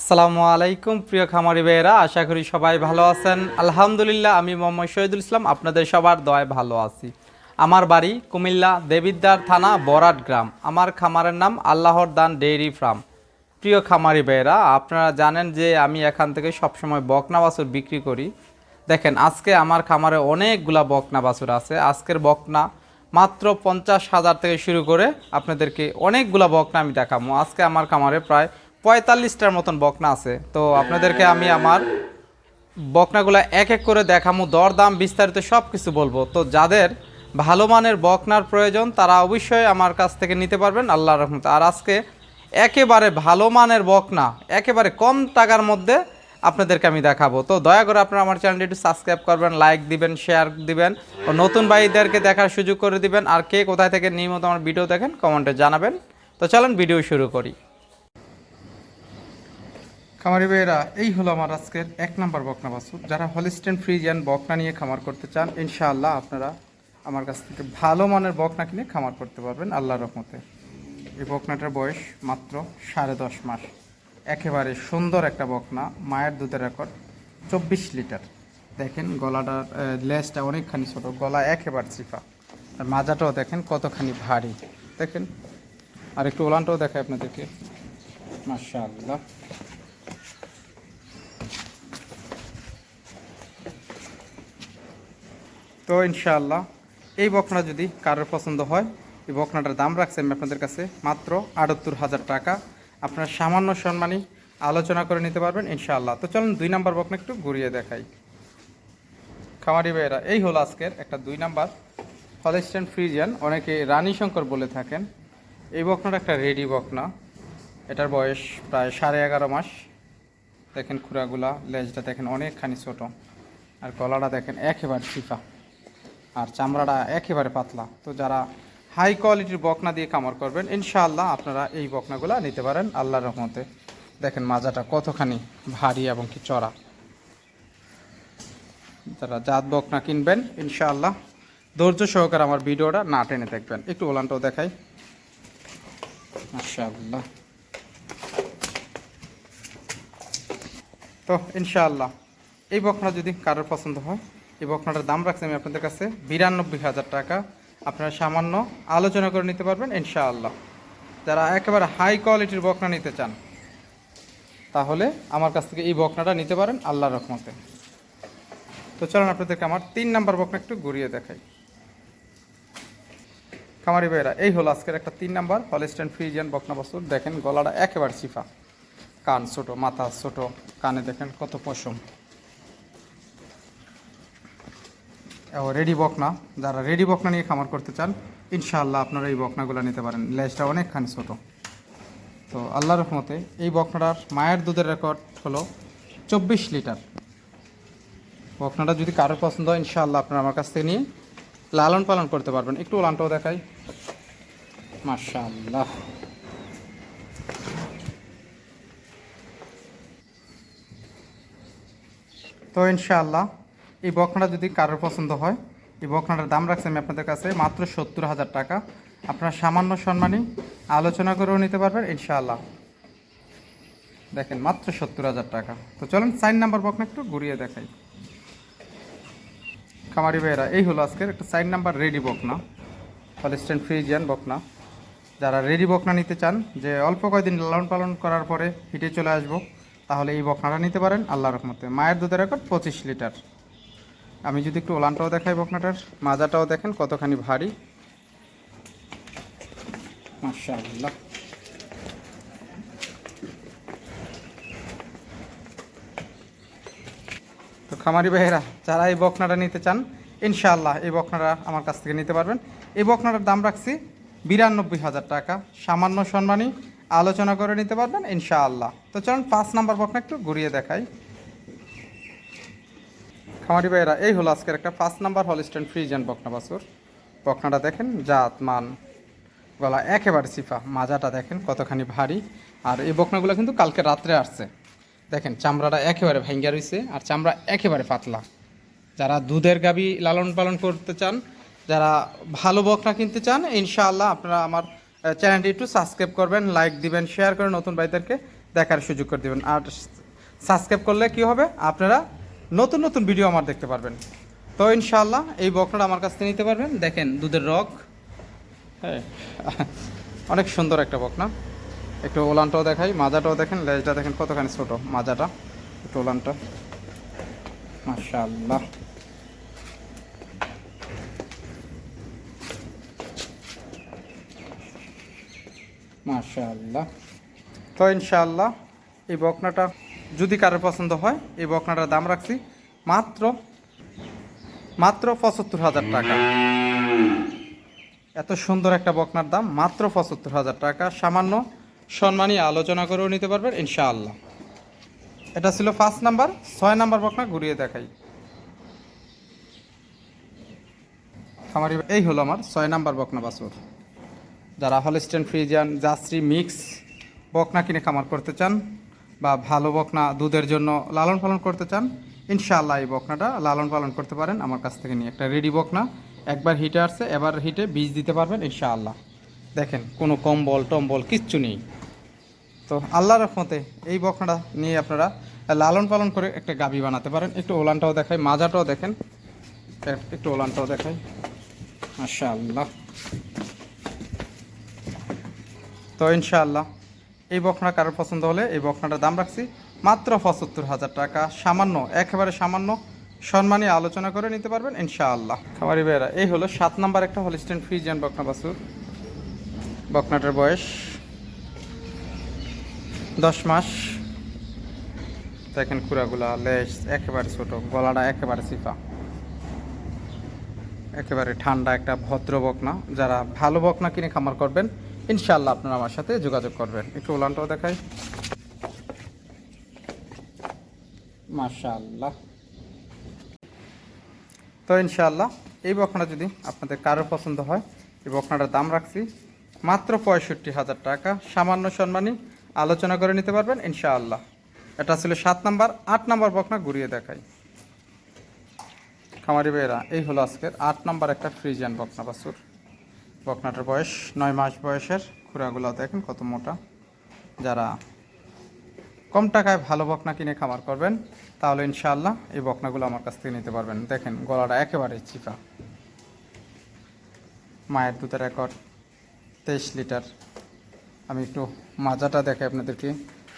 আসসালামু আলাইকুম প্রিয় খামারি ভাইয়েরা, আশা করি সবাই ভালো আছেন। আলহামদুলিল্লাহ, আমি মোহাম্মদ শহীদুল ইসলাম আপনাদের সবার দয়ায় ভালো আছি। আমার বাড়ি কুমিল্লা দেবিদ্বার থানা বরাট গ্রাম। আমার খামারের নাম আল্লাহর দান ডেইরি ফার্ম। প্রিয় খামারি ভাইয়েরা, আপনারা জানেন যে আমি এখান থেকে সবসময় বকনা বাছুর বিক্রি করি। দেখেন, আজকে আমার খামারে অনেকগুলা বকনা বাছুর আছে। আজকের বকনা মাত্র 50,000 থেকে শুরু করে আপনাদেরকে অনেকগুলা বকনা আমি দেখাবো। আজকে আমার খামারে প্রায় 45টার মতন বকনা আছে। তো আপনাদেরকে আমি আমার বকনাগুলো এক এক করে দেখামো, দরদাম বিস্তারিত সব কিছু বলবো। তো যাদের ভালো মানের বকনার প্রয়োজন তারা অবশ্যই আমার কাছ থেকে নিতে পারবেন আল্লাহর রহমতে। আর আজকে একেবারে ভালো মানের বকনা একেবারে কম টাকার মধ্যে আপনাদেরকে আমি দেখাবো। তো দয়া করে আপনারা আমার চ্যানেলটি একটু সাবস্ক্রাইব করবেন, লাইক দিবেন, শেয়ার দিবেন ও নতুন ভাইদেরকে দেখার সুযোগ করে দিবেন। আর কে কোথায় থেকে নিয়মিত আমার ভিডিও দেখেন কমেন্টে জানাবেন। তো চলেন ভিডিও শুরু করি। খামারি ভাইয়েরা, এই হলো আমার আজকের এক নাম্বার বকনা বাছুর। যারা হলিস্টেন ফ্রিজিয়ান বকনা নিয়ে খামার করতে চান, ইনশাআল্লাহ আপনারা আমার কাছ থেকে ভালো মানের বকনা কিনে খামার করতে পারবেন আল্লাহর রহমতে। এই বকনাটার বয়স মাত্র 10.5 মাস। একেবারে সুন্দর একটা বকনা, মায়ের দুধের রেকর্ড 24 লিটার। দেখেন গলাটার লেজটা অনেকখানি ছোট, গলা একেবারে চিপা। আর মাজাটাও দেখেন কতখানি ভারী। দেখেন, আর একটু ওলানটাও দেখায় আপনাদেরকে। মাশাআল্লাহ। তো ইনশাআল্লাহ এই বকনা যদি কারোর পছন্দ হয়, এই বকনাটার দাম রাখছি আমি আপনাদের কাছে মাত্র 78,000 টাকা। আপনারা সামান্য সম্মানী আলোচনা করে নিতে পারবেন ইনশাআল্লাহ। তো চলুন 2 নাম্বার বকনা একটু ঘুরিয়ে দেখাই। খামারি ভাইয়েরা, এই হলো আজকের একটা 2 নাম্বার হলিস্টেন ফ্রিজিয়ান, অনেকে রানী শঙ্কর বলে থাকেন। এই বকনাটা একটা রেডি বকনা। এটার বয়স প্রায় 11.5 মাস। দেখেন খুরাগুলা, লেজটা দেখেন অনেকখানি ছোট, আর গলাটা দেখেন একেবারে চিফা, আর চামড়াটা একেবারে পাতলা। তো যারা হাই কোয়ালিটির বকনা দিয়ে খামার করবেন, ইনশাআল্লাহ আপনারা এই বকনাগুলো নিতে পারেন আল্লাহর রহমতে। দেখেন মাজাটা কতখানি ভারী এবং কি চড়া। যারা জাত বকনা কিনবেন, ইনশাআল্লাহ ধৈর্য সহকারে আমার ভিডিওটা না টেনে দেখবেন। একটু ওলানটাও দেখাই। মাশাআল্লাহ। তো ইনশাআল্লাহ এই বকনা যদি কারোর পছন্দ হয়, এই বকনাটার দাম রাখছি আমি আপনাদের কাছে 92,000 টাকা। আপনারা সামান্য আলোচনা করে নিতে পারবেন ইনশাআল্লাহ। যারা একেবারে হাই কোয়ালিটির বকনা নিতে চান, তাহলে আমার কাছ থেকে এই বকনাটা নিতে পারেন আল্লাহর রহমতে। তো চলুন আপনাদেরকে আমার 3 নাম্বার বকনা একটু ঘুরিয়ে দেখাই। খামারি ভাইয়েরা, এই হলো আজকের একটা 3 নাম্বার হলিস্টেন ফ্রিজিয়ান বকনা বাছুর। দেখেন গলাটা একেবারে চিফা, কান ছোট, মাথা ছোট, কানে দেখেন কত পশম। রেডি বকনা, যারা রেডি বকনা নিয়ে খামার করতে চান, ইনশাআল্লাহ আপনারা এই বকনাগুলো নিতে পারেন। লেজটা অনেকখানি ছোট। তো আল্লাহর রহমতে এই বকনাটার মায়ের দুধের রেকর্ড হলো 24 লিটার। বকনাটা যদি কারোর পছন্দ হয়, ইনশাআল্লাহ আপনারা আমার কাছ থেকে নিয়ে লালন পালন করতে পারবেন। একটু ওলানটাও দেখাই। মাশাআল্লাহ। তো ইনশাআল্লাহ এই বকনাটা যদি কারোর পছন্দ হয়, এই বকনাটার দাম রাখছি আমি আপনাদের কাছে মাত্র 70,000 টাকা। আপনারা সামান্য সম্মানী আলোচনা করেও নিতে পারবেন ইনশাআল্লাহ। দেখেন মাত্র 70,000 টাকা। তো চলুন 4 নাম্বার বকনা একটু ঘুরিয়ে দেখাই। খামারি ভাইয়েরা, এই হলো আজকের একটা 4 নাম্বার রেডি বকনা, হলিস্টেন ফ্রিজিয়ান বকনা। যারা রেডি বকনা নিতে চান, যে অল্প কয়েকদিন লালন পালন করার পরে হিটে চলে আসবো, তাহলে এই বকনাটা নিতে পারেন আল্লাহর রহমতে। মায়ের দুধের রেকর্ড 25 লিটার। আমি যদি একটু ওলানটাও দেখাই, বকনাটার মাজাটাও দেখেন কতখানি ভারী। মাশাআল্লাহ। তো খামারি ভাইয়েরা, যারা এই বকনাটা নিতে চান, ইনশাআল্লাহ এই বকনাটা আমার কাছ থেকে নিতে পারবেন। এই বকনাটার দাম রাখছি 92,000 টাকা। সামান্য সম্মানী আলোচনা করে নিতে পারবেন ইনশাআল্লাহ। তো চলুন 5 নাম্বার বকনা একটু ঘুরিয়ে দেখাই। খামারি ভাইয়েরা, এই হলো আজকের একটা 5 নাম্বার হলিস্টেন ফ্রিজিয়ান বকনা বাছুর। বকনাটা দেখেন জাত মান, গলা একেবারে চিফা, মাজাটা দেখেন কতখানি ভারী। আর এই বকনাগুলো কিন্তু কালকে রাত্রে আসছে। দেখেন চামড়াটা একেবারে ভাঙ্গা রয়েছে, আর চামড়া একেবারে পাতলা। যারা দুধের গাভী লালন পালন করতে চান, যারা ভালো বকনা কিনতে চান, ইনশাআল্লাহ আপনারা আমার চ্যানেলটি একটু সাবস্ক্রাইব করবেন, লাইক দিবেন, শেয়ার করে নতুন ভাইদেরকে দেখার সুযোগ করে দেবেন। আর সাবস্ক্রাইব করলে কি হবে, আপনারা নতুন নতুন ভিডিও আমার দেখতে পারবেন। তো ইনশাআল্লাহ এই বকনাটা আমার কাছ থেকে নিতে পারবেন। দেখেন দুধের রগ, হ্যাঁ অনেক সুন্দর একটা বকনা। একটু ওলানটাও দেখাই, মাজাটাও দেখেন, লেজটা দেখেন কতখানি ছোট, মাজাটা একটু ওলানটা মাশাআল্লাহ। মাশাআল্লাহ। তো ইনশাআল্লাহ এই বকনাটা যদি কারোর পছন্দ হয়, এই বকনাটার দাম রাখছি মাত্র ৭৫,০০০ টাকা। এত সুন্দর একটা বকনার দাম মাত্র ৭৫,০০০ টাকা। সামান্য সম্মানী আলোচনা করেও নিতে পারবেন ইনশাআল্লাহ। এটা ছিল ৫ নাম্বার। ৬ নাম্বার বকনা ঘুরিয়ে দেখাই। খামারি এই হলো আমার ৬ নাম্বার বকনা বাছুর। যারা হলস্টেইন ফ্রিজিয়ান জার্সি মিক্স বকনা কিনে খামার করতে চান বা ভালো বকনা দুধের জন্য লালন পালন করতে চান, ইনশাআল্লাহ এই বকনাটা লালন পালন করতে পারেন আমার কাছ থেকে নিয়ে। একটা রেডি বকনা, একবার হিটে আসছে, এবার হিটে বীজ দিতে পারবেন ইনশাআল্লাহ। দেখেন কোনো কম্বল টম্বল কিচ্ছু নেই। তো আল্লাহর রহমতে এই বকনাটা নিয়ে আপনারা লালন পালন করে একটা গাভী বানাতে পারেন। একটু ওলানটাও দেখাই, মাজাটাও দেখেন, একটু ওলানটাও দেখাই মাশাআল্লাহ। তো ইনশাআল্লাহ এই বকনা কারোর পছন্দ হলে এই বকনাটার দাম রাখছি মাত্র ৭৫,০০০ টাকা। সামান্য, একেবারে সামান্য সম্মানী আলোচনা করে নিতে পারবেন ইনশাআল্লাহ। খামারি ভাইয়েরা এই হলো ৭ নাম্বার একটা হলস্টেইন ফ্রিজিয়ান বকনা বাছুর। বকনাটার বয়স 10 মাস। দেখেন খুরাগুলা, লেজ একেবারে ছোট, গলাটা একেবারে চিপা, একেবারে ঠান্ডা একটা ভদ্র বকনা। যারা ভালো বকনা কিনে খামার করবেন ইনশাআল্লাহ আপনারা আমার সাথে যোগাযোগ করবেন। একটু ওলানটাও দেখাই মাশাআল্লাহ। তো ইনশাআল্লাহ এই বকনাটা যদি আপনাদের কারোর পছন্দ হয়, এই বকনাটার দাম রাখছি মাত্র ৬৫,০০০ টাকা। সামান্য সম্মানী আলোচনা করে নিতে পারবেন ইনশাআল্লাহ। এটা ছিল ৭ নাম্বার। ৮ নাম্বার বকনা ঘুরিয়ে দেখাই। খামারি ভাইয়েরা এই হলো আজকের ৮ নাম্বার একটা ফ্রিজিয়ান বকনা বাছুর। বকনাটার বয়স ৯ মাস বয়সের। খুরাগুলো দেখেন কত মোটা। যারা কম টাকায় ভালো বকনা কিনে খামার করবেন তাহলে ইনশাআল্লাহ এই বকনাগুলো আমার কাছ থেকে নিতে পারবেন। দেখেন গলাটা একেবারে চিপা, মায়ের দুধের রেকর্ড ২৩ লিটার। আমি একটু মাজাটা দেখাই আপনাদেরকে,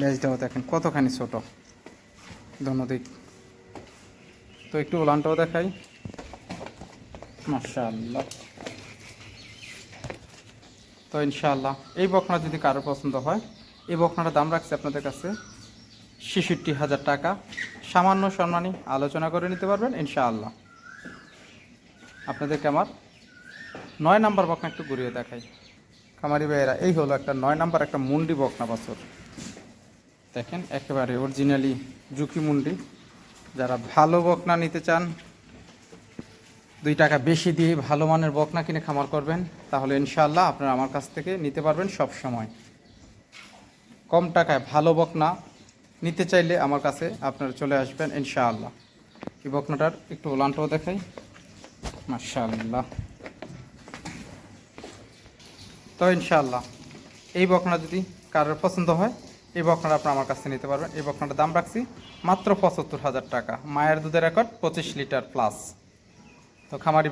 লেজটাও দেখেন কতখানি ছোট দোনোদিক। তো একটু ওলানটাও দেখাই মাশাআল্লাহ। তো ইনশাআল্লাহ এই বকনা যদি কারোর পছন্দ হয়, এই বকনাটার দাম রাখছে আপনাদের কাছে ৬৬,০০০ টাকা। সামান্য সম্মানী আলোচনা করে নিতে পারবেন ইনশাআল্লাহ। আপনাদেরকে আমার ৯ নাম্বার বকনা একটু ঘুরিয়ে দেখাই। খামারি ভাইয়েরা এই হলো একটা ৯ নাম্বার একটা মুন্ডি বকনা বাছুর। দেখেন একেবারে অরিজিনালি জুকি মুন্ডি। যারা ভালো বকনা নিতে চান, ২ টাকা বেশি দিয়ে ভালো মানের বকনা কিনে খামার করবেন, তাহলে ইনশাআল্লাহ আপনারা আমার কাছ থেকে নিতে পারবেন সব সময়। কম টাকায় ভালো বকনা নিতে চাইলে আমার কাছে আপনারা চলে আসবেন ইনশাআল্লাহ। এই বকনাটার একটু ওলানটাও দেখাই মাশাআল্লাহ। তো ইনশাআল্লাহ এই বকনা যদি কারোর পছন্দ হয়, এই বকনাটা আপনারা আমার কাছ থেকে নিতে পারবেন। এই বকনাটার দাম রাখছি মাত্র ৭৫,০০০ টাকা। মায়ের দুধের রেকর্ড ২৫ লিটার প্লাস। তো খামারি